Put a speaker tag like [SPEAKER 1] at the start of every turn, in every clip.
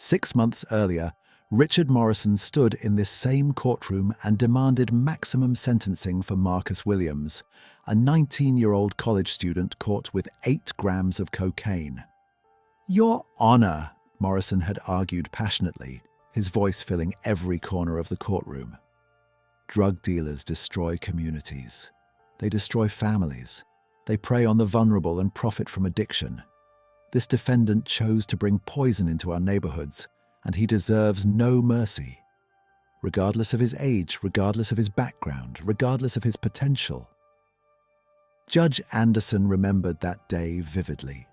[SPEAKER 1] 6 months earlier, Richard Morrison stood in this same courtroom and demanded maximum sentencing for Marcus Williams, a 19-year-old college student caught with 8 grams of cocaine. "Your Honor," Morrison had argued passionately, his voice filling every corner of the courtroom. Drug dealers destroy communities. They destroy families. They prey on the vulnerable and profit from addiction. This defendant chose to bring poison into our neighborhoods, and he deserves no mercy. Regardless of his age, regardless of his background, regardless of his potential. Judge Anderson remembered that day vividly.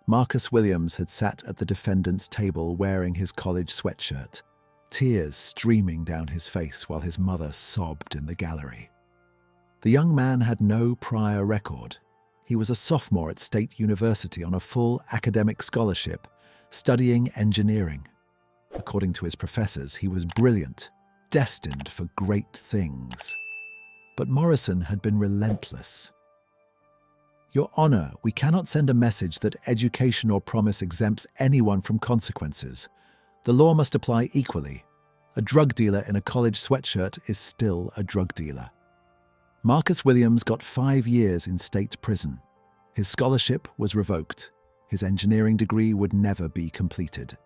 [SPEAKER 1] Marcus Williams had sat at the defendant's table wearing his college sweatshirt, tears streaming down his face while his mother sobbed in the gallery. The young man had no prior record. He was a sophomore at State University on a full academic scholarship, studying engineering. According to his professors, he was brilliant, destined for great things. But Morrison had been relentless. "Your Honor, we cannot send a message that education or promise exempts anyone from consequences. The law must apply equally. A drug dealer in a college sweatshirt is still a drug dealer." Marcus Williams got 5 years in state prison. His scholarship was revoked. His engineering degree would never be completed.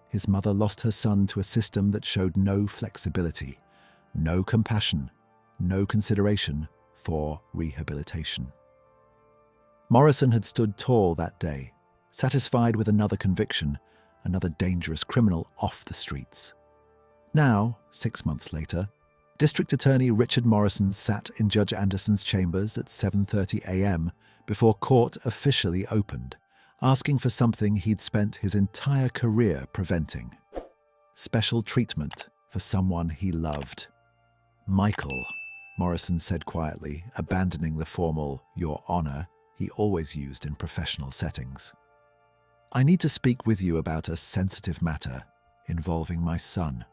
[SPEAKER 1] His mother lost her son to a system that showed no flexibility, no compassion, no consideration for rehabilitation. Morrison had stood tall that day, satisfied with another conviction, another dangerous criminal off the streets. Now, 6 months later, District Attorney Richard Morrison sat in Judge Anderson's chambers at 7:30 a.m. before court officially opened, asking for something he'd spent his entire career preventing: special treatment for someone he loved. "Michael," Morrison said quietly, abandoning the formal "Your Honor" he always used in professional settings. "I need to speak with you about a sensitive matter involving my son."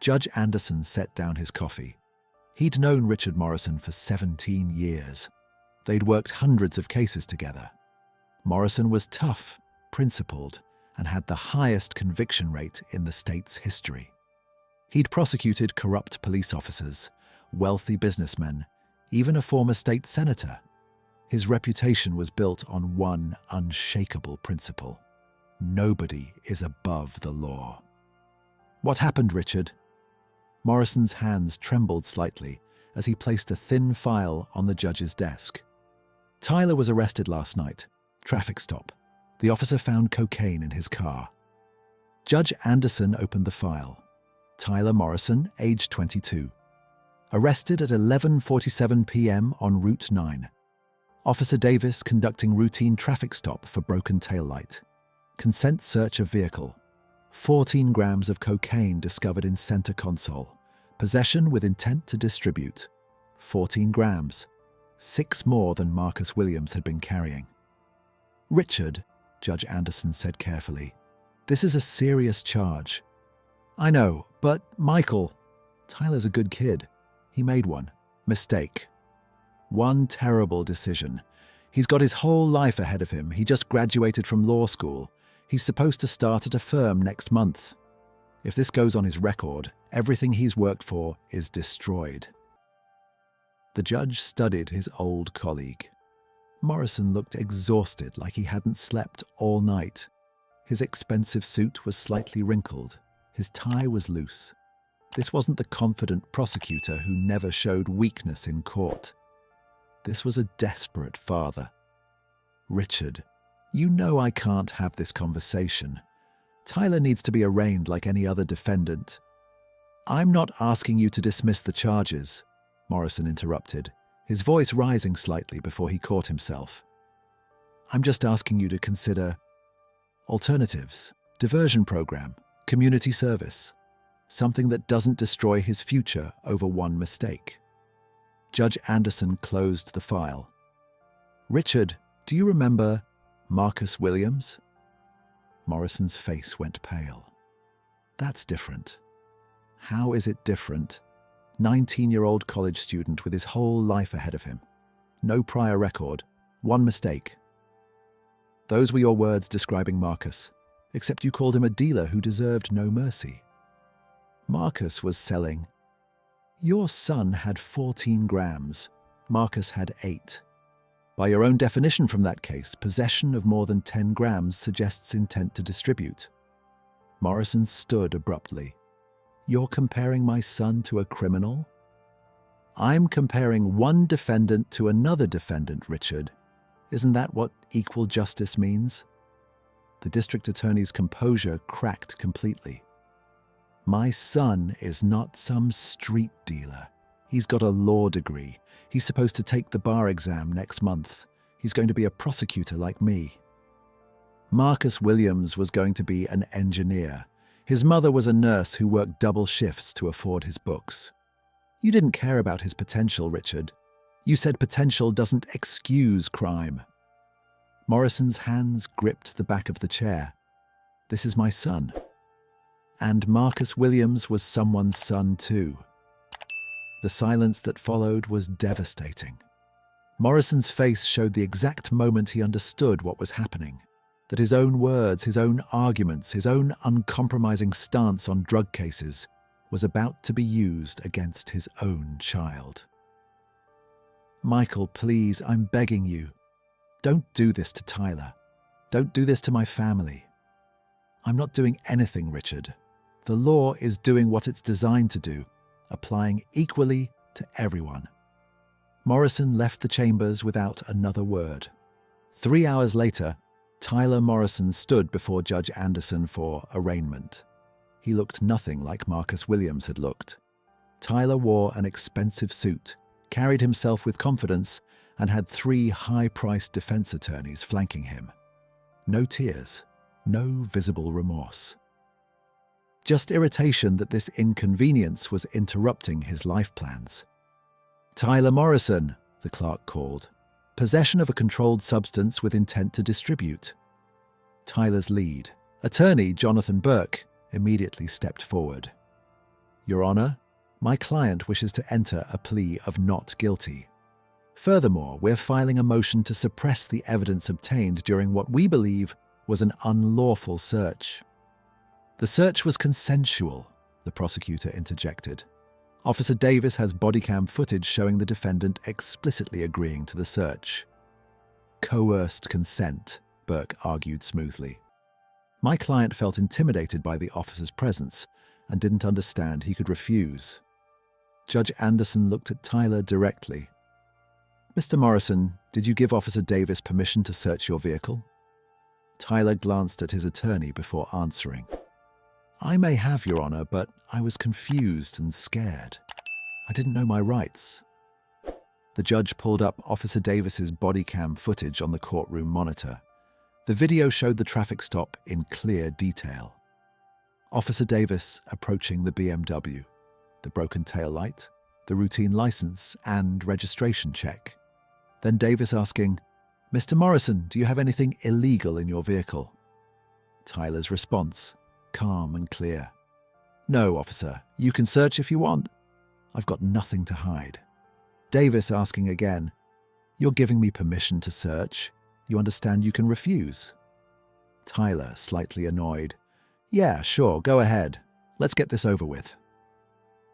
[SPEAKER 1] Judge Anderson set down his coffee. He'd known Richard Morrison for 17 years. They'd worked hundreds of cases together. Morrison was tough, principled, and had the highest conviction rate in the state's history. He'd prosecuted corrupt police officers, wealthy businessmen, even a former state senator. His reputation was built on one unshakable principle: nobody is above the law. "What happened, Richard?" Morrison's hands trembled slightly as he placed a thin file on the judge's desk. "Tyler was arrested last night. Traffic stop. The officer found cocaine in his car." Judge Anderson opened the file. Tyler Morrison, age 22. Arrested at 11:47 p.m. on Route 9. Officer Davis conducting routine traffic stop for broken taillight. Consent search of vehicle. 14 grams of cocaine discovered in center console. Possession with intent to distribute. 14 grams. 6 more than Marcus Williams had been carrying. "Richard," Judge Anderson said carefully, "this is a serious charge." "I know, but Michael..." "Tyler's a good kid. He made one mistake. One terrible decision. He's got his whole life ahead of him. He just graduated from law school. He's supposed to start at a firm next month. If this goes on his record, everything he's worked for is destroyed." The judge studied his old colleague. Morrison looked exhausted, like he hadn't slept all night. His expensive suit was slightly wrinkled. His tie was loose. This wasn't the confident prosecutor who never showed weakness in court. This was a desperate father. "Richard, you know I can't have this conversation. Tyler needs to be arraigned like any other defendant." "I'm not asking you to dismiss the charges," Morrison interrupted, his voice rising slightly before he caught himself. "I'm just asking you to consider alternatives, diversion program, community service, something that doesn't destroy his future over one mistake." Judge Anderson closed the file. "Richard, do you remember Marcus Williams?" Morrison's face went pale. "That's different." "How is it different?" 19-year-old college student with his whole life ahead of him. No prior record, one mistake. "Those were your words describing Marcus. except you called him a dealer who deserved no mercy. Marcus was selling. Your son had 14 grams. Marcus had 8. By your own definition from that case, possession of more than 10 grams suggests intent to distribute. Morrison stood abruptly. You're comparing my son to a criminal? I'm comparing one defendant to another defendant, Richard. Isn't that what equal justice means? The district attorney's composure cracked completely. My son is not some street dealer. He's got a law degree. He's supposed to take the bar exam next month. He's going to be a prosecutor like me. Marcus Williams was going to be an engineer. His mother was a nurse who worked double shifts to afford his books. You didn't care about his potential, Richard. You said potential doesn't excuse crime. Morrison's hands gripped the back of the chair. This is my son. And Marcus Williams was someone's son too. The silence that followed was devastating. Morrison's face showed the exact moment he understood what was happening, that his own words, his own arguments, his own uncompromising stance on drug cases was about to be used against his own child. Michael, please, I'm begging you. Don't do this to Tyler. Don't do this to my family. I'm not doing anything, Richard. The law is doing what it's designed to do, applying equally to everyone. Morrison left the chambers without another word. 3 hours later, Tyler Morrison stood before Judge Anderson for arraignment. He looked nothing like Marcus Williams had looked. Tyler wore an expensive suit, carried himself with confidence, and had 3 high-priced defense attorneys flanking him. No tears, no visible remorse. Just irritation that this inconvenience was interrupting his life plans. Tyler Morrison, the clerk called. Possession of a controlled substance with intent to distribute. Tyler's lead, attorney Jonathan Burke, immediately stepped forward. Your Honor, my client wishes to enter a plea of not guilty. Furthermore, we're filing a motion to suppress the evidence obtained during what we believe was an unlawful search. The search was consensual, the prosecutor interjected. Officer Davis has bodycam footage showing the defendant explicitly agreeing to the search. Coerced consent, Burke argued smoothly. My client felt intimidated by the officer's presence and didn't understand he could refuse. Judge Anderson looked at Tyler directly. Mr. Morrison, did you give Officer Davis permission to search your vehicle? Tyler glanced at his attorney before answering. I may have, Your Honor, but I was confused and scared. I didn't know my rights. The judge pulled up Officer Davis's body cam footage on the courtroom monitor. The video showed the traffic stop in clear detail. Officer Davis approaching the BMW, the broken taillight, the routine license and registration check. Then Davis asking, Mr. Morrison, do you have anything illegal in your vehicle? Tyler's response, calm and clear. No, officer, you can search if you want. I've got nothing to hide. Davis asking again, you're giving me permission to search. You understand you can refuse? Tyler, slightly annoyed. Yeah, sure, go ahead. Let's get this over with.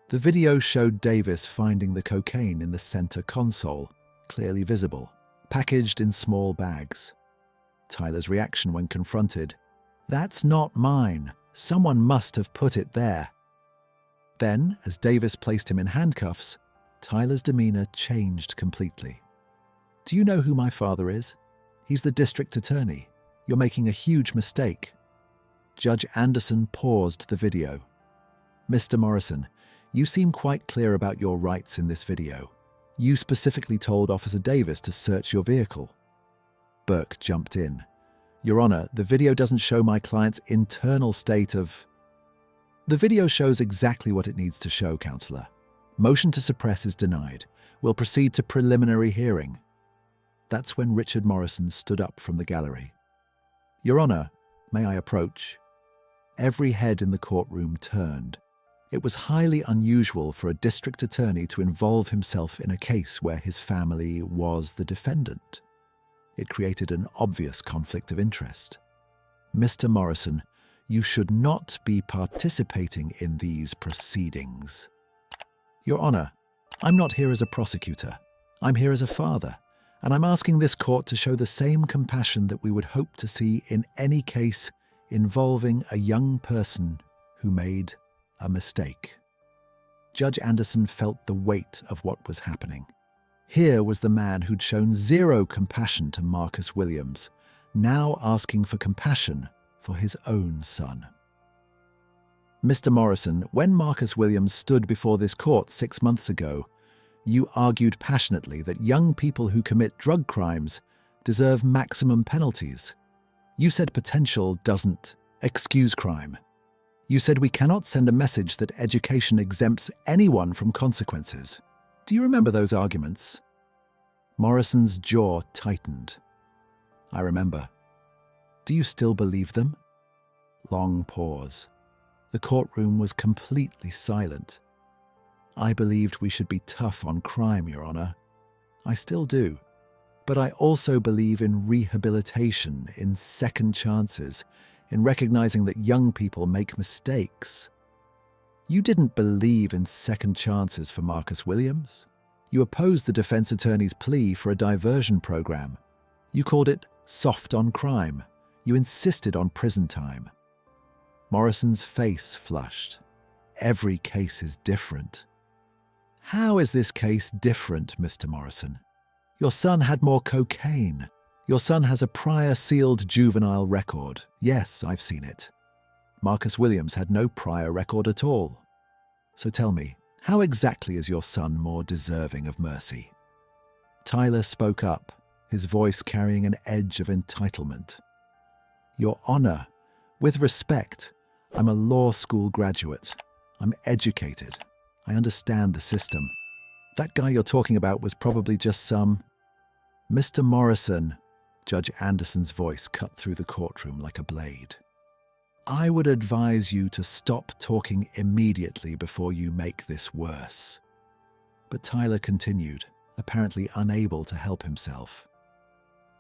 [SPEAKER 1] The video showed Davis finding the cocaine in the center console, clearly visible, packaged in small bags. Tyler's reaction when confronted, that's not mine. Someone must have put it there. Then, as Davis placed him in handcuffs, Tyler's demeanor changed completely. Do you know who my father is? He's the district attorney. You're making a huge mistake. Judge Anderson paused the video. Mr. Morrison, you seem quite clear about your rights in this video. You specifically told Officer Davis to search your vehicle. Burke jumped in. Your Honor, the video doesn't show my client's internal state of... The video shows exactly what it needs to show, Counselor. Motion to suppress is denied. We'll proceed to preliminary hearing. That's when Richard Morrison stood up from the gallery. Your Honor, may I approach? Every head in the courtroom turned. It was highly unusual for a district attorney to involve himself in a case where his family was the defendant. It created an obvious conflict of interest. Mr. Morrison, you should not be participating in these proceedings. Your Honor, I'm not here as a prosecutor. I'm here as a father, and I'm asking this court to show the same compassion that we would hope to see in any case involving a young person who made a mistake. Judge Anderson felt the weight of what was happening. Here was the man who'd shown zero compassion to Marcus Williams, now asking for compassion for his own son. Mr. Morrison, when Marcus Williams stood before this court 6 months ago, you argued passionately that young people who commit drug crimes deserve maximum penalties. You said potential doesn't excuse crime. You said we cannot send a message that education exempts anyone from consequences. Do you remember those arguments? Morrison's jaw tightened. I remember. Do you still believe them? Long pause. The courtroom was completely silent. I believed we should be tough on crime, Your Honor. I still do. But I also believe in rehabilitation, in second chances, in recognizing that young people make mistakes. You didn't believe in second chances for Marcus Williams. You opposed the defense attorney's plea for a diversion program. You called it soft on crime. You insisted on prison time. Morrison's face flushed. Every case is different. How is this case different, Mr. Morrison? Your son had more cocaine. Your son has a prior sealed juvenile record. Yes, I've seen it. Marcus Williams had no prior record at all. So tell me, how exactly is your son more deserving of mercy? Tyler spoke up, his voice carrying an edge of entitlement. Your Honor, with respect, I'm a law school graduate. I'm educated. I understand the system. That guy you're talking about was probably just some... Mr. Morrison, Judge Anderson's voice cut through the courtroom like a blade. I would advise you to stop talking immediately before you make this worse. But Tyler continued, apparently unable to help himself.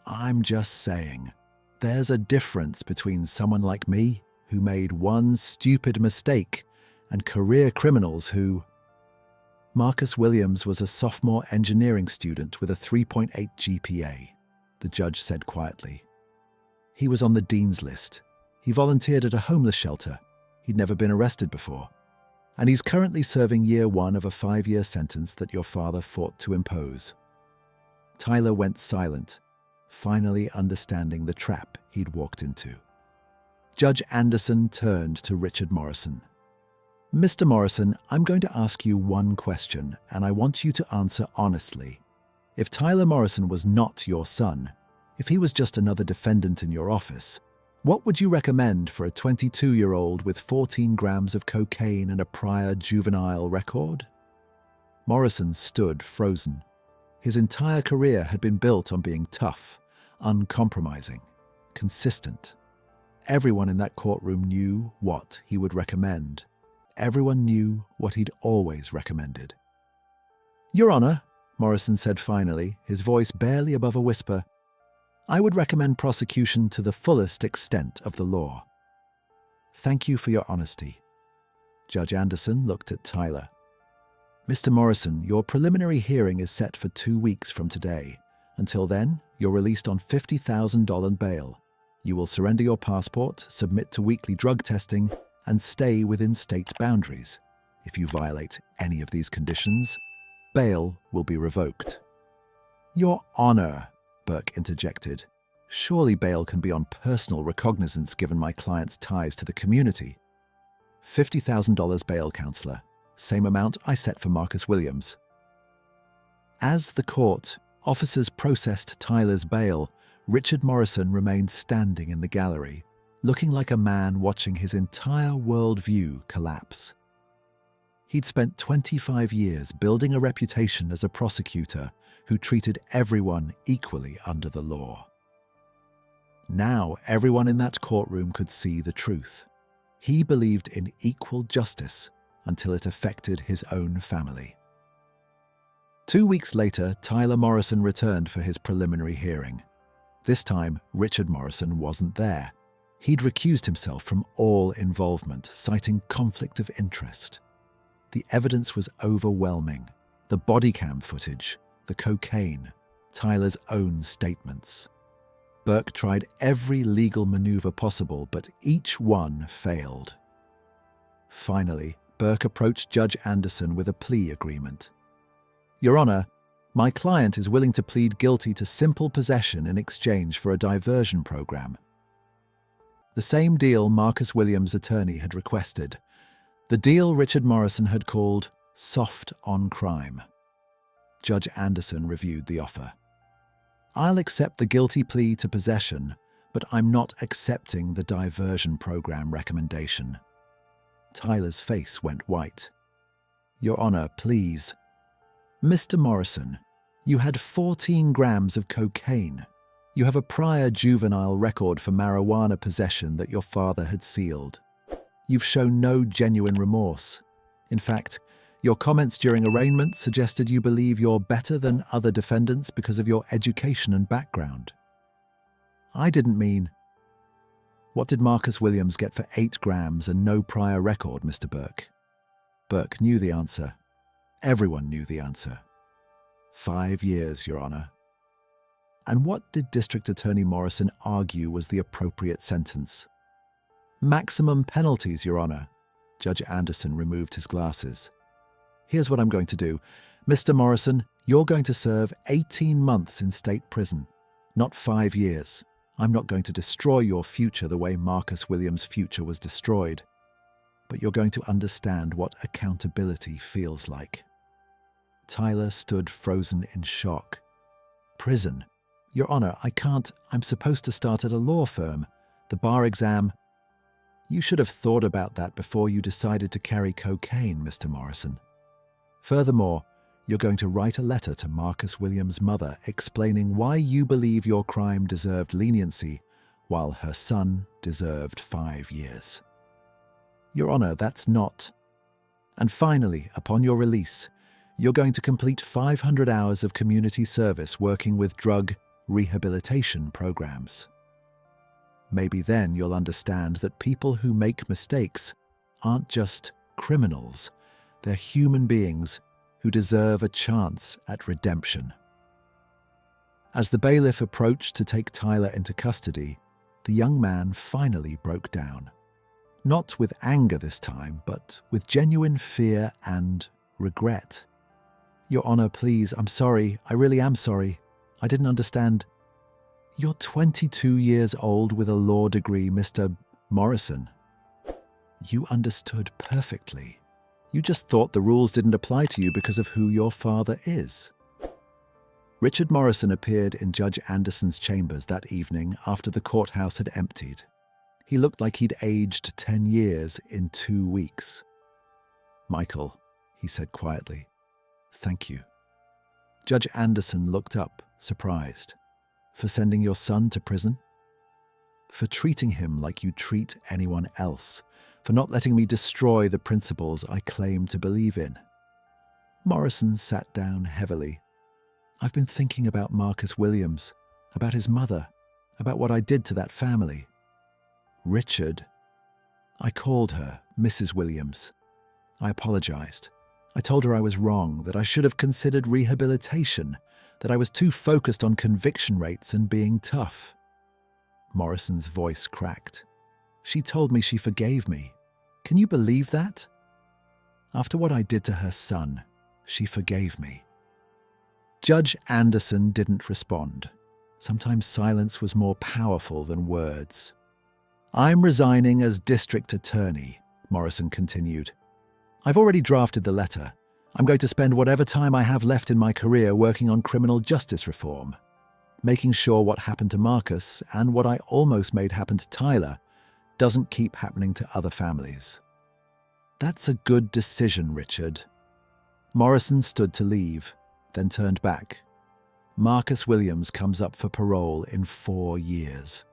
[SPEAKER 1] I'm just saying, there's a difference between someone like me, who made one stupid mistake, and career criminals who... Marcus Williams was a sophomore engineering student with a 3.8 GPA, the judge said quietly. He was on the dean's list. He volunteered at a homeless shelter. He'd never been arrested before. And he's currently serving year 1 of a 5-year sentence that your father fought to impose. Tyler went silent, finally understanding the trap he'd walked into. Judge Anderson turned to Richard Morrison. Mr. Morrison, I'm going to ask you one question, and I want you to answer honestly. If Tyler Morrison was not your son, if he was just another defendant in your office, what would you recommend for a 22-year-old with 14 grams of cocaine and a prior juvenile record? Morrison stood frozen. His entire career had been built on being tough, uncompromising, consistent. Everyone in that courtroom knew what he would recommend. Everyone knew what he'd always recommended. Your Honor, Morrison said finally, his voice barely above a whisper, I would recommend prosecution to the fullest extent of the law. Thank you for your honesty. Judge Anderson looked at Tyler. Mr. Morrison, your preliminary hearing is set for 2 weeks from today. Until then, you're released on $50,000 bail. You will surrender your passport, submit to weekly drug testing, and stay within state boundaries. If you violate any of these conditions, bail will be revoked. Your Honor, Burke interjected. Surely bail can be on personal recognizance given my client's ties to the community. $50,000 bail, Counselor. Same amount I set for Marcus Williams. As the court, officers processed Tyler's bail, Richard Morrison remained standing in the gallery, looking like a man watching his entire worldview collapse. He'd spent 25 years building a reputation as a prosecutor who treated everyone equally under the law. Now everyone in that courtroom could see the truth. He believed in equal justice until it affected his own family. 2 weeks later, Tyler Morrison returned for his preliminary hearing. This time, Richard Morrison wasn't there. He'd recused himself from all involvement, citing conflict of interest. The evidence was overwhelming. The body cam footage, the cocaine, Tyler's own statements. Burke tried every legal maneuver possible, but each one failed. Finally, Burke approached Judge Anderson with a plea agreement. "Your Honor, my client is willing to plead guilty to simple possession in exchange for a diversion program." The same deal Marcus Williams' attorney had requested. The deal Richard Morrison had called soft on crime. Judge Anderson reviewed the offer. "I'll accept the guilty plea to possession, but I'm not accepting the diversion program recommendation." Tyler's face went white. "Your Honor, please." "Mr. Morrison, you had 14 grams of cocaine. You have a prior juvenile record for marijuana possession that your father had sealed. You've shown no genuine remorse. In fact, your comments during arraignment suggested you believe you're better than other defendants because of your education and background." "I didn't mean—" "What did Marcus Williams get for 8 grams and no prior record, Mr. Burke?" Burke knew the answer. Everyone knew the answer. 5 years, Your Honor. And what did District Attorney Morrison argue was the appropriate sentence? "Maximum penalties, Your Honor." Judge Anderson removed his glasses. "Here's what I'm going to do. Mr. Morrison, you're going to serve 18 months in state prison, not 5 years. I'm not going to destroy your future the way Marcus Williams' future was destroyed. But you're going to understand what accountability feels like." Tyler stood frozen in shock. "Prison? Your Honor, I can't. I'm supposed to start at a law firm. The bar exam—" "You should have thought about that before you decided to carry cocaine, Mr. Morrison. Furthermore, you're going to write a letter to Marcus Williams' mother explaining why you believe your crime deserved leniency while her son deserved 5 years." "Your Honor, that's not—" "And finally, upon your release, you're going to complete 500 hours of community service working with drug rehabilitation programs. Maybe then you'll understand that people who make mistakes aren't just criminals. They're human beings who deserve a chance at redemption." As the bailiff approached to take Tyler into custody, the young man finally broke down. Not with anger this time, but with genuine fear and regret. "Your Honor, please, I'm sorry. I really am sorry. I didn't understand." "You're 22 years old with a law degree, Mr. Morrison. You understood perfectly. You just thought the rules didn't apply to you because of who your father is." Richard Morrison appeared in Judge Anderson's chambers that evening after the courthouse had emptied. He looked like he'd aged 10 years in 2 weeks. "Michael," he said quietly, "thank you." Judge Anderson looked up, surprised. "For sending your son to prison?" "For treating him like you treat anyone else. For not letting me destroy the principles I claim to believe in." Morrison sat down heavily. "I've been thinking about Marcus Williams, about his mother, about what I did to that family. Richard, I called her Mrs. Williams. I apologized. I told her I was wrong, that I should have considered rehabilitation, that I was too focused on conviction rates and being tough." Morrison's voice cracked. "She told me she forgave me. Can you believe that? After what I did to her son, she forgave me." Judge Anderson didn't respond. Sometimes silence was more powerful than words. "I'm resigning as district attorney," Morrison continued. "I've already drafted the letter. I'm going to spend whatever time I have left in my career working on criminal justice reform, making sure what happened to Marcus and what I almost made happen to Tyler doesn't keep happening to other families." "That's a good decision, Richard." Morrison stood to leave, then turned back. "Marcus Williams comes up for parole in 4 years.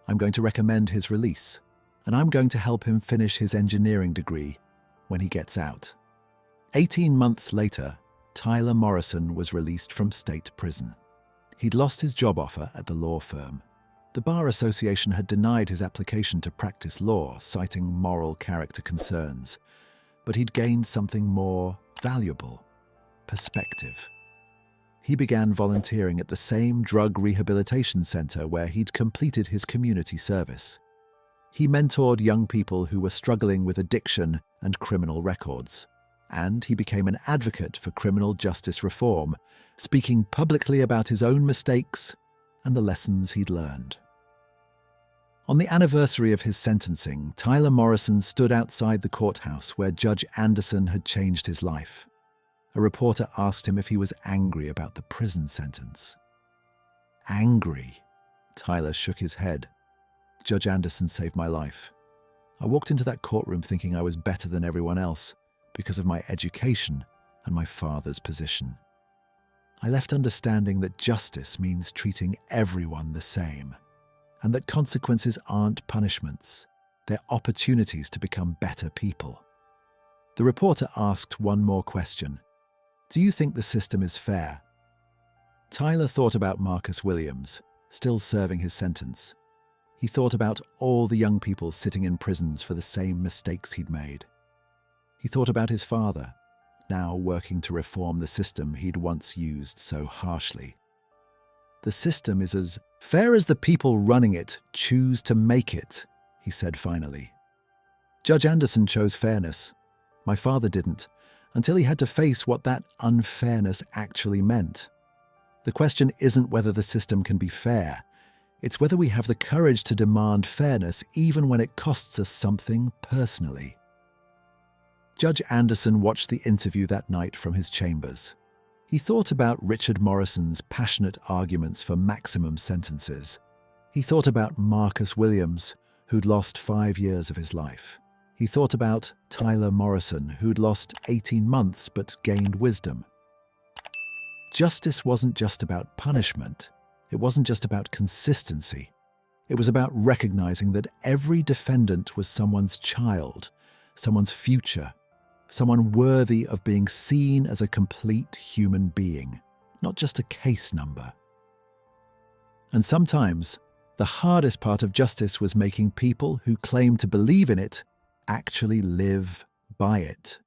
[SPEAKER 1] I'm going to recommend his release, and I'm going to help him finish his engineering degree when he gets out." 18 months later, Tyler Morrison was released from state prison. He'd lost his job offer at the law firm. The Bar Association had denied his application to practice law, citing moral character concerns, but he'd gained something more valuable: perspective. He began volunteering at the same drug rehabilitation center where he'd completed his community service. He mentored young people who were struggling with addiction and criminal records, and he became an advocate for criminal justice reform, speaking publicly about his own mistakes and the lessons he'd learned. On the anniversary of his sentencing, Tyler Morrison stood outside the courthouse where Judge Anderson had changed his life. A reporter asked him if he was angry about the prison sentence. Angry? Tyler shook his head. Judge Anderson saved my life. I walked into that courtroom thinking I was better than everyone else because of my education and my father's position. I left understanding that justice means treating everyone the same, and that consequences aren't punishments, they're opportunities to become better people. The reporter asked one more question. Do you think the system is fair? Tyler thought about Marcus Williams, still serving his sentence. He thought about all the young people sitting in prisons for the same mistakes he'd made. He thought about his father, now working to reform the system he'd once used so harshly. The system is as fair as the people running it choose to make it, he said finally. Judge Anderson chose fairness. My father didn't, until he had to face what that unfairness actually meant. The question isn't whether the system can be fair. It's whether we have the courage to demand fairness even when it costs us something personally. Judge Anderson watched the interview that night from his chambers. He thought about Richard Morrison's passionate arguments for maximum sentences. He thought about Marcus Williams, who'd lost 5 years of his life. He thought about Tyler Morrison, who'd lost 18 months but gained wisdom. Justice wasn't just about punishment. It wasn't just about consistency. It was about recognizing that every defendant was someone's child, someone's future, someone worthy of being seen as a complete human being, not just a case number. And sometimes, the hardest part of justice was making people who claim to believe in it actually live by it.